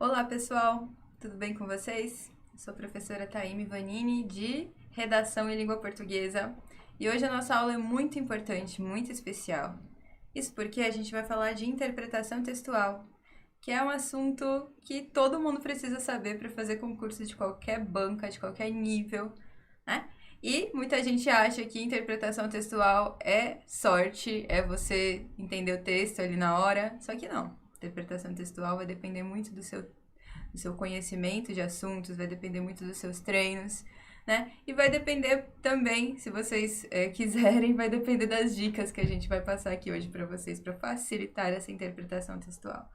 Olá, pessoal! Tudo bem com vocês? Eu sou a professora Taime Vanini, de Redação em Língua Portuguesa, e hoje a nossa aula é muito importante, muito especial. Isso porque a gente vai falar de interpretação textual, que é um assunto que todo mundo precisa saber para fazer concurso de qualquer banca, de qualquer nível, né? E muita gente acha que interpretação textual é sorte, é você entender o texto ali na hora, só que não. Interpretação textual vai depender muito do seu conhecimento de assuntos, vai depender muito dos seus treinos, né? E vai depender também, se vocês quiserem, vai depender das dicas que a gente vai passar aqui hoje para vocês, para facilitar essa interpretação textual.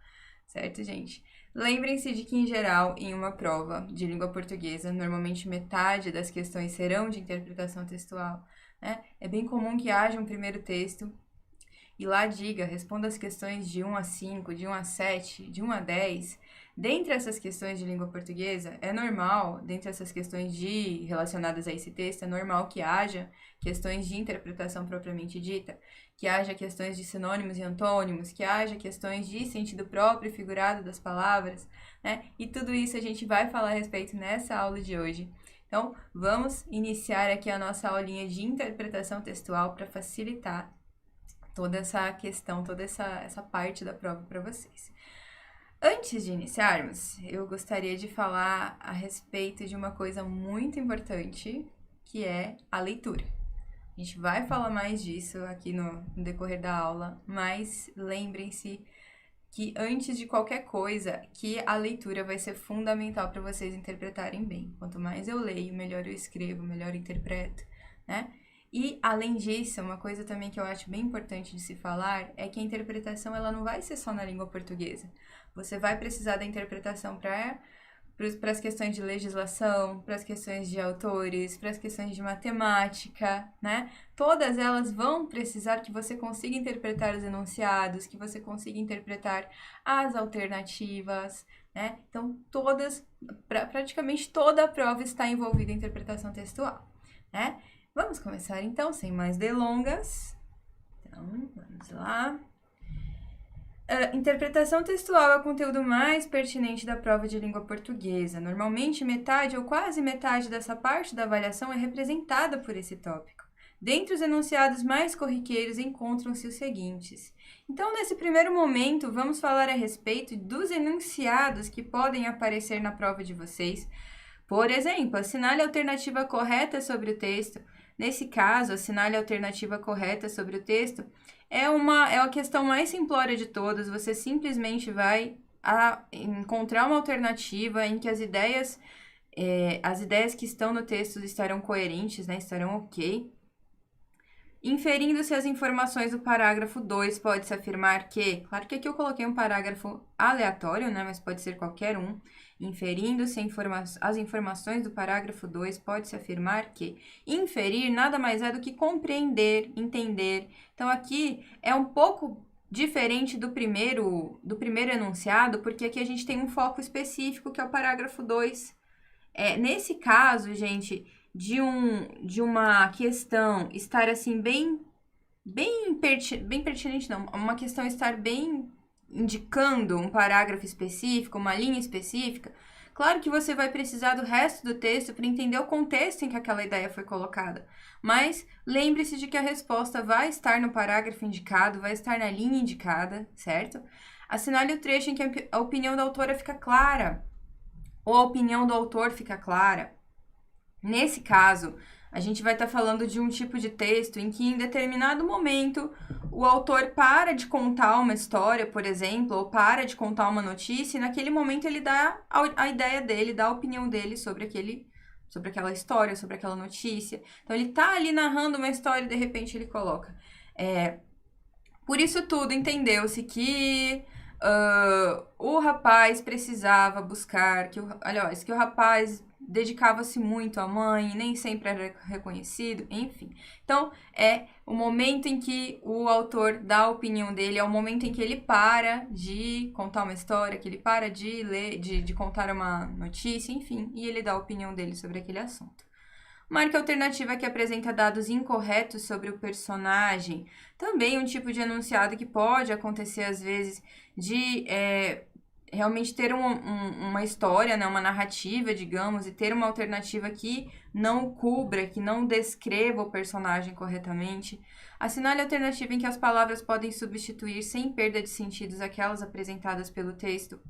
Certo, gente? Lembrem-se de que, em geral, em uma prova de língua portuguesa, normalmente metade das questões serão de interpretação textual, né? É bem comum que haja um primeiro texto e lá diga, responda as questões de 1 a 5, de 1 a 7, de 1 a 10. Dentre essas questões de língua portuguesa, é normal, dentre essas questões relacionadas a esse texto, é normal que haja questões de interpretação propriamente dita, que haja questões de sinônimos e antônimos, que haja questões de sentido próprio e figurado das palavras, né? E tudo isso a gente vai falar a respeito nessa aula de hoje. Então, vamos iniciar aqui a nossa aulinha de interpretação textual para facilitar toda essa questão, toda essa parte da prova para vocês. Antes de iniciarmos, eu gostaria de falar a respeito de uma coisa muito importante, que é a leitura. A gente vai falar mais disso aqui no decorrer da aula, mas lembrem-se que antes de qualquer coisa, que a leitura vai ser fundamental para vocês interpretarem bem. Quanto mais eu leio, melhor eu escrevo, melhor eu interpreto, né? E, além disso, uma coisa também que eu acho bem importante de se falar é que a interpretação ela não vai ser só na língua portuguesa. Você vai precisar da interpretação para as questões de legislação, para as questões de autores, para as questões de matemática, né? Todas elas vão precisar que você consiga interpretar os enunciados, que você consiga interpretar as alternativas, né? Então, praticamente toda a prova está envolvida em interpretação textual, né? Vamos começar então, sem mais delongas. Então, vamos lá. Interpretação textual é o conteúdo mais pertinente da prova de língua portuguesa. Normalmente, metade ou quase metade dessa parte da avaliação é representada por esse tópico. Dentre os enunciados mais corriqueiros encontram-se os seguintes. Então, nesse primeiro momento, vamos falar a respeito dos enunciados que podem aparecer na prova de vocês. Por exemplo, assinale a alternativa correta sobre o texto. Nesse caso, assinale a alternativa correta sobre o texto é a questão mais simplória de todas. Você simplesmente vai encontrar uma alternativa em que as ideias que estão no texto estarão coerentes, né? Estarão ok. Inferindo-se as informações do parágrafo 2, pode-se afirmar que... Claro que aqui eu coloquei um parágrafo aleatório, né? Mas pode ser qualquer um. Inferindo-se as informações do parágrafo 2, pode-se afirmar que inferir nada mais é do que compreender, entender. Então, aqui é um pouco diferente do primeiro enunciado, porque aqui a gente tem um foco específico, que é o parágrafo 2. Nesse caso, gente, de uma questão estar assim bem pertinente, não, uma questão estar bem indicando um parágrafo específico, uma linha específica, claro que você vai precisar do resto do texto para entender o contexto em que aquela ideia foi colocada. Mas lembre-se de que a resposta vai estar no parágrafo indicado, vai estar na linha indicada, certo? Assinale o trecho em que a opinião da autora fica clara, ou a opinião do autor fica clara. Nesse caso, a gente vai estar falando de um tipo de texto em que, em determinado momento, o autor para de contar uma história, por exemplo, ou para de contar uma notícia, e naquele momento ele dá a ideia dele, dá a opinião dele sobre aquela história, sobre aquela notícia. Então, ele está ali narrando uma história e, de repente, ele coloca. Por isso tudo, entendeu-se que o rapaz precisava buscar, que o rapaz dedicava-se muito à mãe, nem sempre era reconhecido, enfim. Então, é o momento em que o autor dá a opinião dele, é o momento em que ele para de contar uma história, que ele para de ler, de contar uma notícia, enfim, e ele dá a opinião dele sobre aquele assunto. Marque a alternativa que apresenta dados incorretos sobre o personagem. Também um tipo de enunciado que pode acontecer às vezes de realmente ter uma história, né, uma narrativa, digamos, e ter uma alternativa que não cubra, que não descreva o personagem corretamente. Assinale a alternativa em que as palavras podem substituir sem perda de sentidos aquelas apresentadas pelo texto.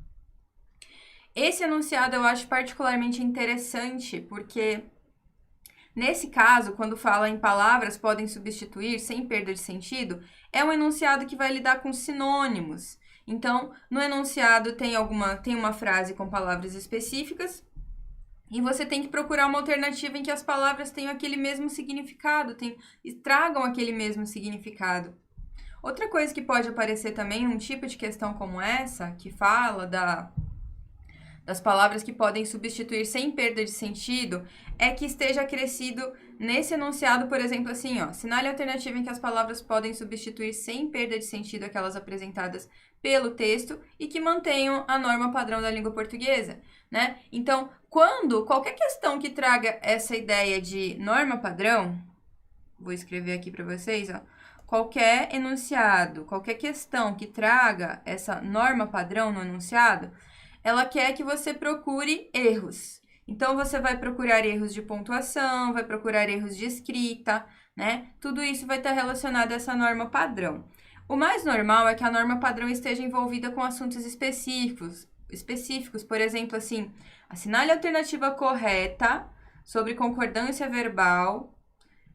Esse enunciado eu acho particularmente interessante, porque nesse caso, quando fala em palavras podem substituir sem perda de sentido, é um enunciado que vai lidar com sinônimos. Então, no enunciado tem uma frase com palavras específicas e você tem que procurar uma alternativa em que as palavras tenham aquele mesmo significado, tragam aquele mesmo significado. Outra coisa que pode aparecer também num tipo de questão como essa, que fala das palavras que podem substituir sem perda de sentido, é que esteja acrescido nesse enunciado, por exemplo, assim, ó, sinale a alternativa em que as palavras podem substituir sem perda de sentido aquelas apresentadas pelo texto e que mantenham a norma padrão da língua portuguesa, né? Então, quando qualquer questão que traga essa ideia de norma padrão, vou escrever aqui para vocês, ó, qualquer enunciado, qualquer questão que traga essa norma padrão no enunciado, ela quer que você procure erros. Então, você vai procurar erros de pontuação, vai procurar erros de escrita, né? Tudo isso vai estar relacionado a essa norma padrão. O mais normal é que a norma padrão esteja envolvida com assuntos específicos, por exemplo, assim, assinale a alternativa correta sobre concordância verbal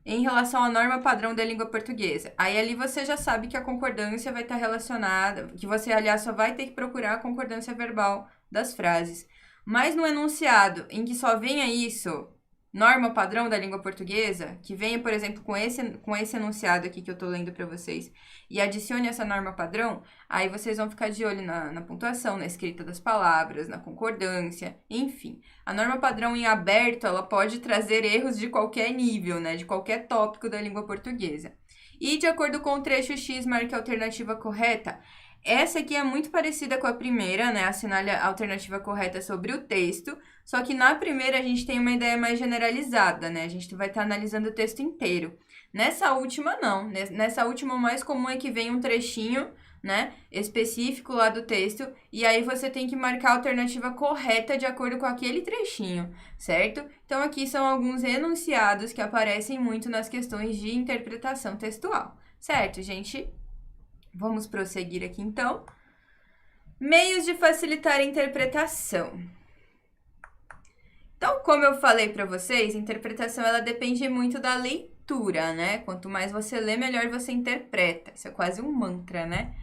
em relação à norma padrão da língua portuguesa. Aí ali você já sabe que a concordância vai estar relacionada, que você, aliás, só vai ter que procurar a concordância verbal das frases. Mas no enunciado em que só venha isso, norma padrão da língua portuguesa, que venha, por exemplo, com esse enunciado aqui que eu tô lendo para vocês, e adicione essa norma padrão, aí vocês vão ficar de olho na pontuação, na escrita das palavras, na concordância, enfim. A norma padrão em aberto, ela pode trazer erros de qualquer nível, né, de qualquer tópico da língua portuguesa. E de acordo com o trecho X, marque a alternativa correta. Essa aqui é muito parecida com a primeira, né? Assinale a alternativa correta sobre o texto, só que na primeira a gente tem uma ideia mais generalizada, né? A gente vai estar analisando o texto inteiro. Nessa última, não. Nessa última, o mais comum é que venha um trechinho, né, específico lá do texto, e aí você tem que marcar a alternativa correta de acordo com aquele trechinho, certo? Então, aqui são alguns enunciados que aparecem muito nas questões de interpretação textual, certo, gente? Vamos prosseguir aqui, então. Meios de facilitar a interpretação. Então, como eu falei para vocês, a interpretação ela depende muito da leitura, né? Quanto mais você lê, melhor você interpreta. Isso é quase um mantra, né?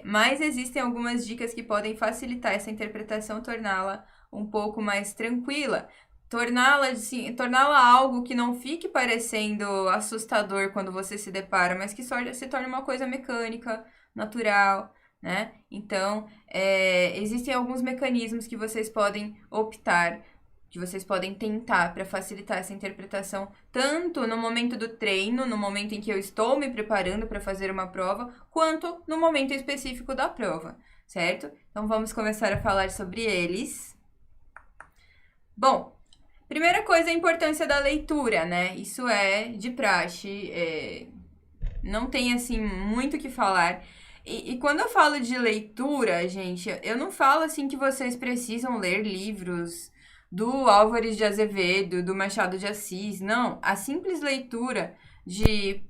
Mas existem algumas dicas que podem facilitar essa interpretação, torná-la um pouco mais tranquila. Torná-la algo que não fique parecendo assustador quando você se depara, mas que se torne uma coisa mecânica, natural, né? Então, existem alguns mecanismos que vocês podem optar, que vocês podem tentar para facilitar essa interpretação, tanto no momento do treino, no momento em que eu estou me preparando para fazer uma prova, quanto no momento específico da prova, certo? Então, vamos começar a falar sobre eles. Bom, primeira coisa, a importância da leitura, né? Isso é de praxe, não tem, assim, muito o que falar. E quando eu falo de leitura, gente, eu não falo, assim, que vocês precisam ler livros do Álvares de Azevedo, do Machado de Assis, não. A simples leitura de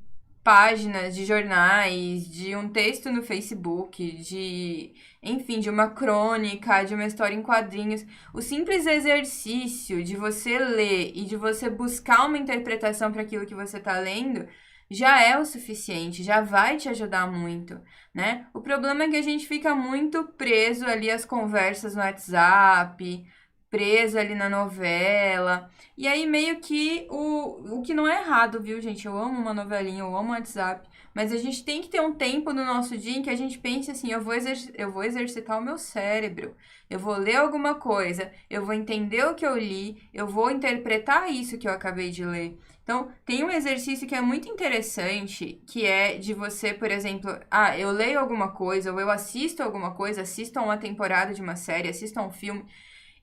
páginas de jornais, de um texto no Facebook, enfim, de uma crônica, de uma história em quadrinhos. O simples exercício de você ler e de você buscar uma interpretação para aquilo que você está lendo já é o suficiente, já vai te ajudar muito, né? O problema é que a gente fica muito preso ali às conversas no WhatsApp, preso ali na novela. E aí, meio que o que não é errado, viu, gente? Eu amo uma novelinha, eu amo o WhatsApp. Mas a gente tem que ter um tempo no nosso dia em que a gente pense assim, eu vou exercitar o meu cérebro. Eu vou ler alguma coisa, eu vou entender o que eu li, eu vou interpretar isso que eu acabei de ler. Então, tem um exercício que é muito interessante, que é de você, por exemplo, eu leio alguma coisa, ou eu assisto alguma coisa, assisto a uma temporada de uma série, assisto a um filme,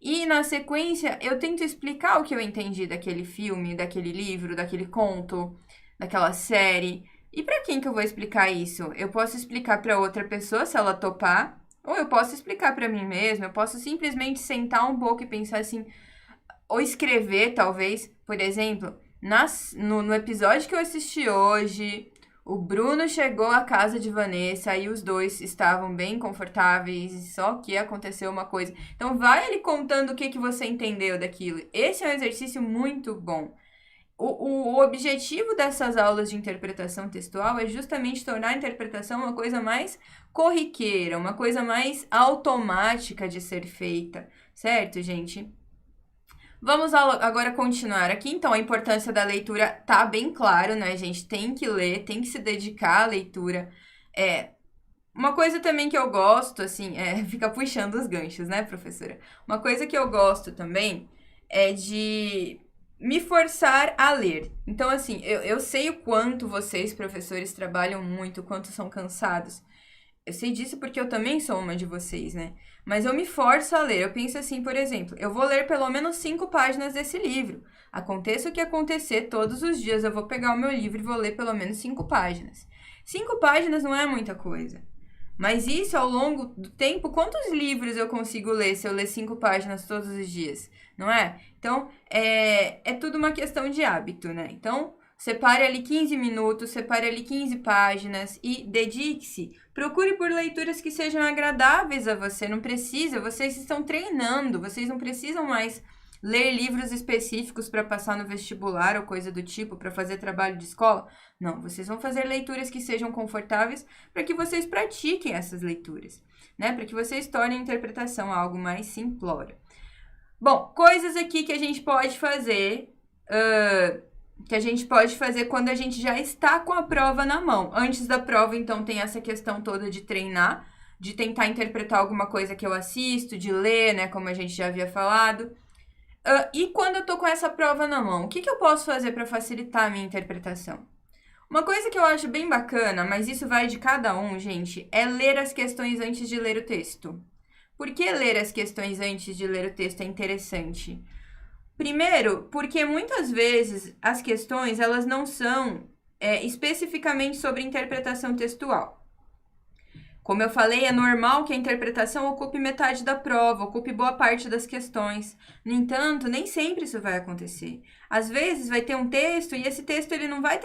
e na sequência eu tento explicar o que eu entendi daquele filme, daquele livro, daquele conto, daquela série. E para quem que eu vou explicar isso? Eu posso explicar para outra pessoa se ela topar, Ou eu posso explicar para mim mesma, eu posso simplesmente sentar um pouco e pensar assim, ou escrever, talvez, por exemplo, no episódio que eu assisti hoje, o Bruno chegou à casa de Vanessa e os dois estavam bem confortáveis, só que aconteceu uma coisa. Então, vai ele contando o que você entendeu daquilo. Esse é um exercício muito bom. O objetivo dessas aulas de interpretação textual é justamente tornar a interpretação uma coisa mais corriqueira, uma coisa mais automática de ser feita, certo, gente? Vamos agora continuar aqui. Então, a importância da leitura tá bem claro, né, gente? Tem que ler, tem que se dedicar à leitura. Uma coisa também que eu gosto, assim, fica puxando os ganchos, né, professora? Uma coisa que eu gosto também é de me forçar a ler. Então, assim, eu sei o quanto vocês, professores, trabalham muito, o quanto são cansados. Eu sei disso porque eu também sou uma de vocês, né? Mas eu me forço a ler. Eu penso assim, por exemplo, eu vou ler pelo menos 5 páginas desse livro. Aconteça o que acontecer, todos os dias eu vou pegar o meu livro e vou ler pelo menos 5 páginas. 5 páginas não é muita coisa. Mas isso, ao longo do tempo, quantos livros eu consigo ler se eu ler 5 páginas todos os dias? Não é? Então, é tudo uma questão de hábito, né? Então, separe ali 15 minutos, separe ali 15 páginas e dedique-se. Procure por leituras que sejam agradáveis a você. Não precisa, vocês estão treinando, vocês não precisam mais ler livros específicos para passar no vestibular ou coisa do tipo, para fazer trabalho de escola. Não, vocês vão fazer leituras que sejam confortáveis para que vocês pratiquem essas leituras, né? Para que vocês tornem a interpretação algo mais simplório. Bom, coisas aqui que a gente pode fazer, quando a gente já está com a prova na mão. Antes da prova, então, tem essa questão toda de treinar, de tentar interpretar alguma coisa que eu assisto, de ler, né, como a gente já havia falado. E quando eu tô com essa prova na mão, o que eu posso fazer para facilitar a minha interpretação? Uma coisa que eu acho bem bacana, mas isso vai de cada um, gente, é ler as questões antes de ler o texto. Por que ler as questões antes de ler o texto é interessante? Primeiro, porque muitas vezes as questões elas não são especificamente sobre interpretação textual. Como eu falei, é normal que a interpretação ocupe metade da prova, ocupe boa parte das questões. No entanto, nem sempre isso vai acontecer. Às vezes vai ter um texto e esse texto ele não vai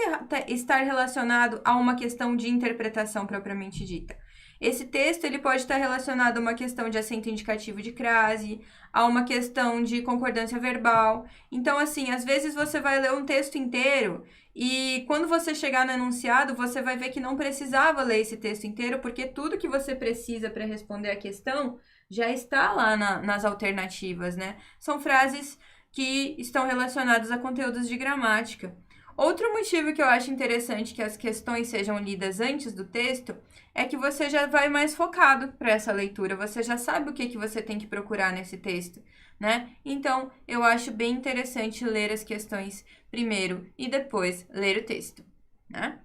estar relacionado a uma questão de interpretação propriamente dita. Esse texto ele pode estar relacionado a uma questão de acento indicativo de crase, a uma questão de concordância verbal. Então, assim, às vezes você vai ler um texto inteiro e quando você chegar no enunciado, você vai ver que não precisava ler esse texto inteiro, porque tudo que você precisa para responder a questão já está lá nas alternativas, né? São frases que estão relacionadas a conteúdos de gramática. Outro motivo que eu acho interessante que as questões sejam lidas antes do texto é que você já vai mais focado para essa leitura, você já sabe o que você tem que procurar nesse texto, né? Então, eu acho bem interessante ler as questões primeiro e depois ler o texto, né?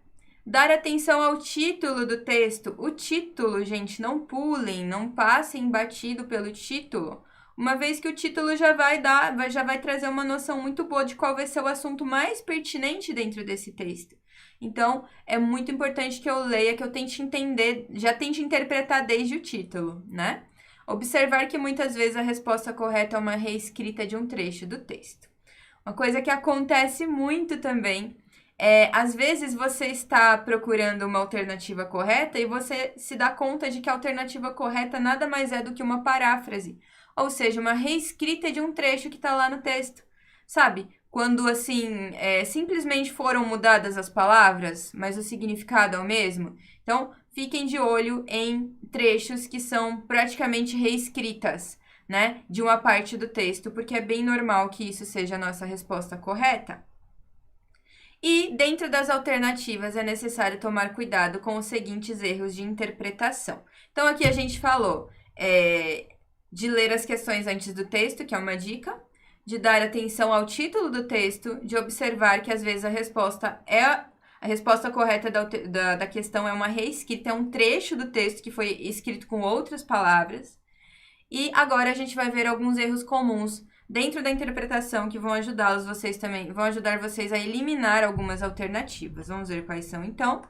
Dar atenção ao título do texto. O título, gente, não pulem, não passem batido pelo título. Uma vez que o título já vai trazer uma noção muito boa de qual vai ser o assunto mais pertinente dentro desse texto. Então, é muito importante que eu leia, que eu tente entender, já tente interpretar desde o título, né? Observar que muitas vezes a resposta correta é uma reescrita de um trecho do texto. Uma coisa que acontece muito também às vezes você está procurando uma alternativa correta e você se dá conta de que a alternativa correta nada mais é do que uma paráfrase. Ou seja, uma reescrita de um trecho que está lá no texto, sabe? Quando, assim, simplesmente foram mudadas as palavras, mas o significado é o mesmo. Então, fiquem de olho em trechos que são praticamente reescritas, né? De uma parte do texto, porque é bem normal que isso seja a nossa resposta correta. E, dentro das alternativas, é necessário tomar cuidado com os seguintes erros de interpretação. Então, aqui a gente falou de ler as questões antes do texto, que é uma dica, de dar atenção ao título do texto, de observar que às vezes a resposta correta da questão é uma reescrita, é um trecho do texto que foi escrito com outras palavras. E agora a gente vai ver alguns erros comuns dentro da interpretação que vão ajudar vocês a eliminar algumas alternativas. Vamos ver quais são, então.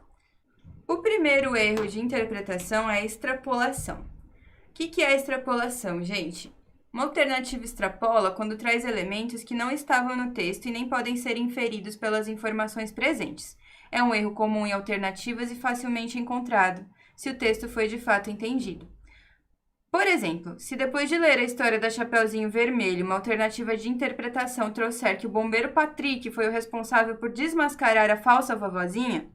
O primeiro erro de interpretação é a extrapolação. que é a extrapolação, gente? Uma alternativa extrapola quando traz elementos que não estavam no texto e nem podem ser inferidos pelas informações presentes. É um erro comum em alternativas e facilmente encontrado, se o texto foi de fato entendido. Por exemplo, se depois de ler a história da Chapeuzinho Vermelho, uma alternativa de interpretação trouxer que o bombeiro Patrick foi o responsável por desmascarar a falsa vovozinha,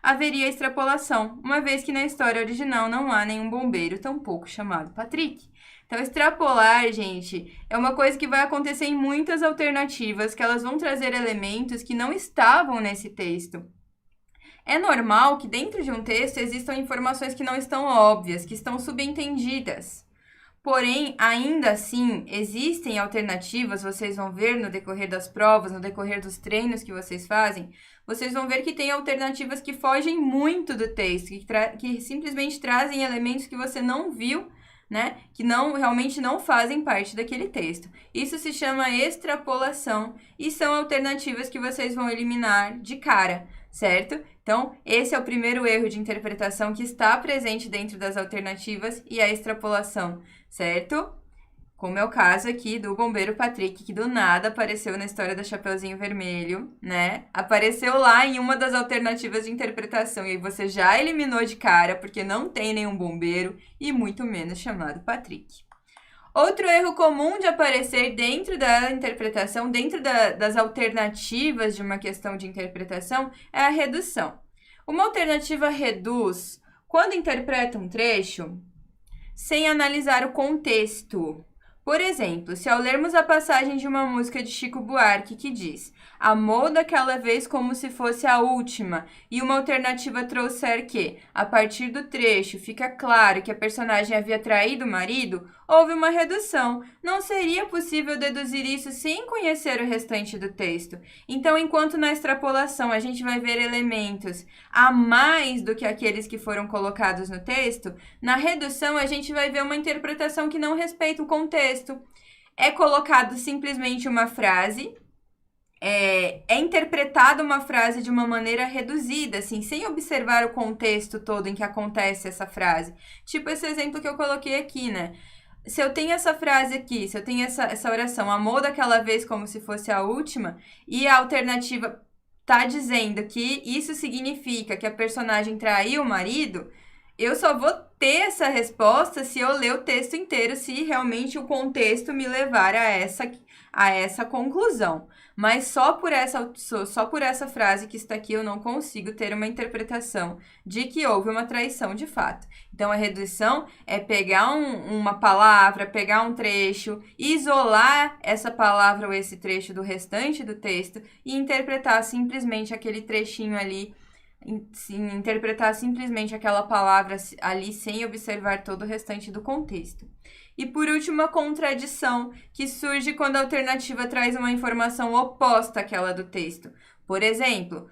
haveria extrapolação, uma vez que na história original não há nenhum bombeiro, tampouco chamado Patrick. Então, extrapolar, gente, é uma coisa que vai acontecer em muitas alternativas, que elas vão trazer elementos que não estavam nesse texto. É normal que dentro de um texto existam informações que não estão óbvias, que estão subentendidas. Porém, ainda assim, existem alternativas, vocês vão ver no decorrer das provas, no decorrer dos treinos que vocês fazem, vocês vão ver que tem alternativas que fogem muito do texto, que simplesmente trazem elementos que você não viu, né? Que realmente não fazem parte daquele texto. Isso se chama extrapolação e são alternativas que vocês vão eliminar de cara, certo? Então, esse é o primeiro erro de interpretação que está presente dentro das alternativas e a extrapolação, certo? Como é o caso aqui do bombeiro Patrick, que do nada apareceu na história da Chapeuzinho Vermelho, né? Apareceu lá em uma das alternativas de interpretação e aí você já eliminou de cara, porque não tem nenhum bombeiro e muito menos chamado Patrick. Outro erro comum de aparecer dentro da interpretação, dentro das alternativas de uma questão de interpretação, é a redução. Uma alternativa reduz quando interpreta um trecho sem analisar o contexto. Por exemplo, se ao lermos a passagem de uma música de Chico Buarque que diz "Amou daquela vez como se fosse a última", e uma alternativa trouxer que, a partir do trecho, fica claro que a personagem havia traído o marido, houve uma redução. Não seria possível deduzir isso sem conhecer o restante do texto. Então, enquanto na extrapolação a gente vai ver elementos a mais do que aqueles que foram colocados no texto, na redução a gente vai ver uma interpretação que não respeita o contexto. É colocado simplesmente uma frase, é interpretada uma frase de uma maneira reduzida, assim, sem observar o contexto todo em que acontece essa frase. Tipo esse exemplo que eu coloquei aqui, né? Se eu tenho essa frase aqui, se eu tenho essa oração, "amou daquela vez como se fosse a última", e a alternativa tá dizendo que isso significa que a personagem traiu o marido, eu só vou ter essa resposta se eu ler o texto inteiro, se realmente o contexto me levar a essa conclusão. Mas só por essa frase que está aqui eu não consigo ter uma interpretação de que houve uma traição de fato. Então, a redução é pegar uma palavra, pegar um trecho, isolar essa palavra ou esse trecho do restante do texto e interpretar simplesmente aquele trechinho ali, interpretar simplesmente aquela palavra ali sem observar todo o restante do contexto. E por último, a contradição, que surge quando a alternativa traz uma informação oposta àquela do texto. Por exemplo,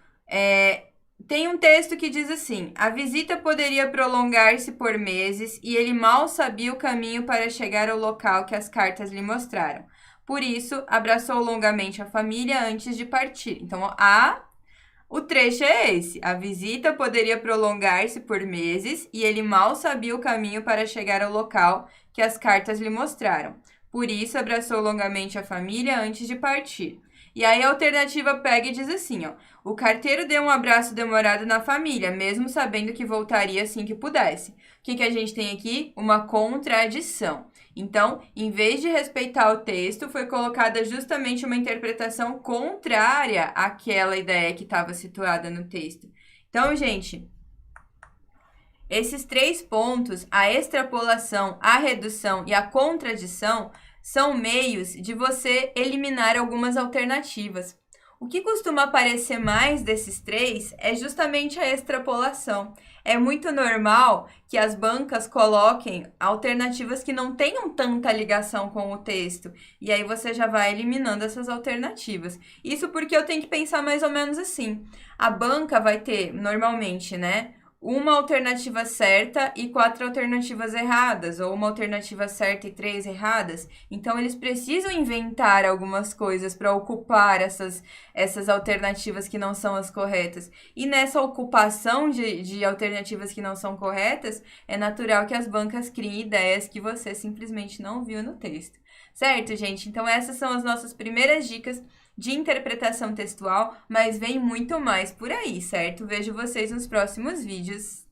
tem um texto que diz assim: "A visita poderia prolongar-se por meses e ele mal sabia o caminho para chegar ao local que as cartas lhe mostraram. Por isso, abraçou longamente a família antes de partir." Então, o trecho é esse: "A visita poderia prolongar-se por meses e ele mal sabia o caminho para chegar ao local que as cartas lhe mostraram. Por isso, abraçou longamente a família antes de partir." E aí a alternativa pega e diz assim, ó: "O carteiro deu um abraço demorado na família, mesmo sabendo que voltaria assim que pudesse." O que a gente tem aqui? Uma contradição. Então, em vez de respeitar o texto, foi colocada justamente uma interpretação contrária àquela ideia que estava situada no texto. Então, gente, esses 3 pontos, a extrapolação, a redução e a contradição, são meios de você eliminar algumas alternativas. O que costuma aparecer mais desses 3 é justamente a extrapolação. É muito normal que as bancas coloquem alternativas que não tenham tanta ligação com o texto. E aí você já vai eliminando essas alternativas. Isso porque eu tenho que pensar mais ou menos assim. A banca vai ter, normalmente, né, uma alternativa certa e 4 alternativas erradas, ou uma alternativa certa e 3 erradas. Então, eles precisam inventar algumas coisas para ocupar essas alternativas que não são as corretas. E nessa ocupação de alternativas que não são corretas, é natural que as bancas criem ideias que você simplesmente não viu no texto. Certo, gente? Então, essas são as nossas primeiras dicas de interpretação textual, mas vem muito mais por aí, certo? Vejo vocês nos próximos vídeos.